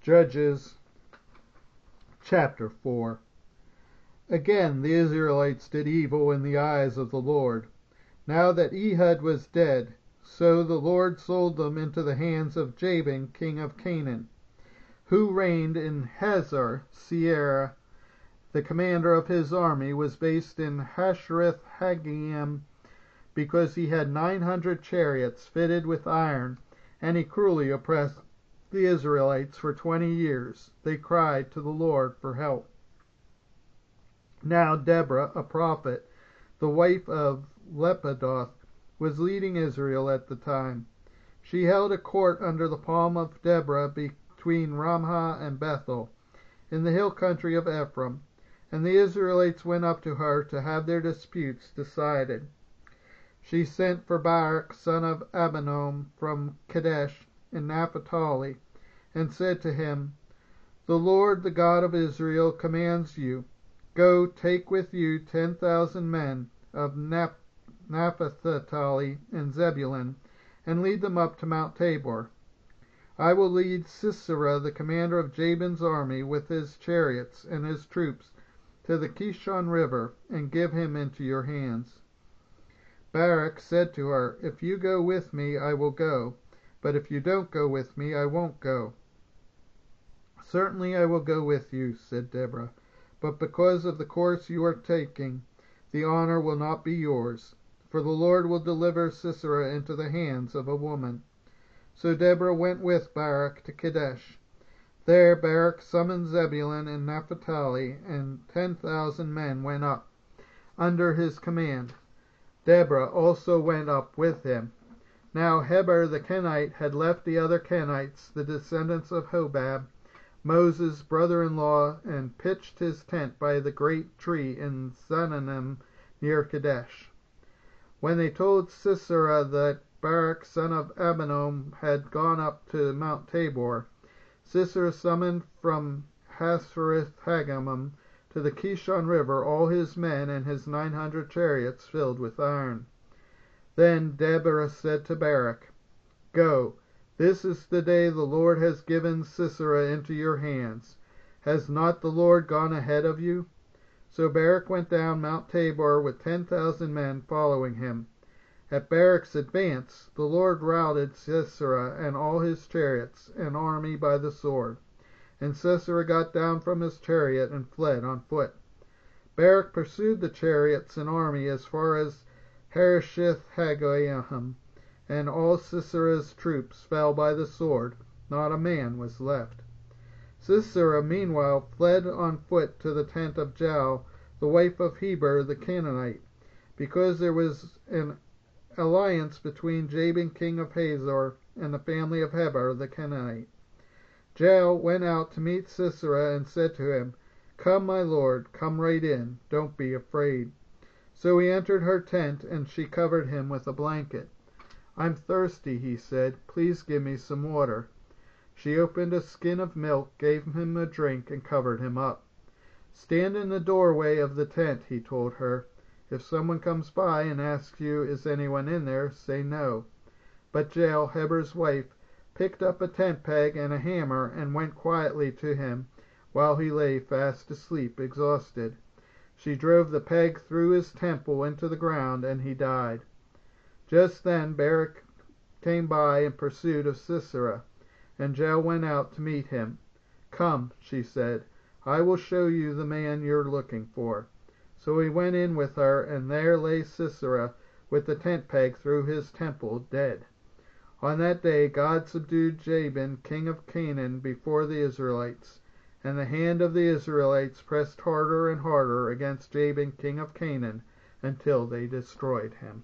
Judges chapter 4. Again the Israelites did evil in the eyes of the Lord. Now that Ehud was dead, so the Lord sold them into the hands of Jabin king of Canaan, who reigned in Hazar Sierra. The commander of his army was based in Hashereth Haggim, because he had 900 chariots fitted with iron, and he cruelly oppressed the Israelites for 20 years. They cried to the Lord for help. Now Deborah, a prophet, the wife of Lapidoth, was leading Israel at the time. She held a court under the palm of Deborah between Ramah and Bethel, in the hill country of Ephraim, and the Israelites went up to her to have their disputes decided. She sent for Barak son of Abinoam from Kadesh in Naphtali, and said to him, "The Lord, the God of Israel, commands you, go, take with you 10,000 men of Naphtali and Zebulun, and lead them up to Mount Tabor. I will lead Sisera, the commander of Jabin's army, with his chariots and his troops, to the Kishon River, and give him into your hands." Barak said to her, "If you go with me, I will go, but if you don't go with me, I won't go." "Certainly I will go with you," said Deborah, "but because of the course you are taking, the honor will not be yours, for the Lord will deliver Sisera into the hands of a woman." So Deborah went with Barak to Kadesh. There Barak summoned Zebulun and Naphtali, and 10,000 men went up under his command. Deborah also went up with him. Now Heber the Kenite had left the other Kenites, the descendants of Hobab, Moses' brother-in-law, and pitched his tent by the great tree in Zaanannim near Kadesh. When they told Sisera that Barak son of Abinoam had gone up to Mount Tabor, Sisera summoned from Hashereth Haggim to the Kishon River all his men and his 900 chariots filled with iron. Then Deborah said to Barak, "Go, this is the day the Lord has given Sisera into your hands. Has not the Lord gone ahead of you?" So Barak went down Mount Tabor with 10,000 men following him. At Barak's advance, the Lord routed Sisera and all his chariots and army by the sword, and Sisera got down from his chariot and fled on foot. Barak pursued the chariots and army as far as Harosheth Hagoyim, and all Sisera's troops fell by the sword, not a man was left. Sisera meanwhile fled on foot to the tent of Jael, the wife of Heber the Canaanite, because there was an alliance between Jabin king of Hazor and the family of Heber the Canaanite. Jael went out to meet Sisera and said to him, "Come, my lord, come right in, don't be afraid." So he entered her tent, and she covered him with a blanket. "I'm thirsty," he said, "please give me some water." She opened a skin of milk, gave him a drink, and covered him up. "Stand in the doorway of the tent," he told her. "If someone comes by and asks you, 'Is anyone in there?' say no." But Jael, Heber's wife, picked up a tent peg and a hammer and went quietly to him while he lay fast asleep, exhausted. She drove the peg through his temple into the ground, and he died. Just then Barak came by in pursuit of Sisera, and Jael went out to meet him. "Come," she said, "I will show you the man you're looking for." So he went in with her, and there lay Sisera with the tent peg through his temple, dead. On that day God subdued Jabin king of Canaan before the Israelites, and the hand of the Israelites pressed harder and harder against Jabin king of Canaan until they destroyed him.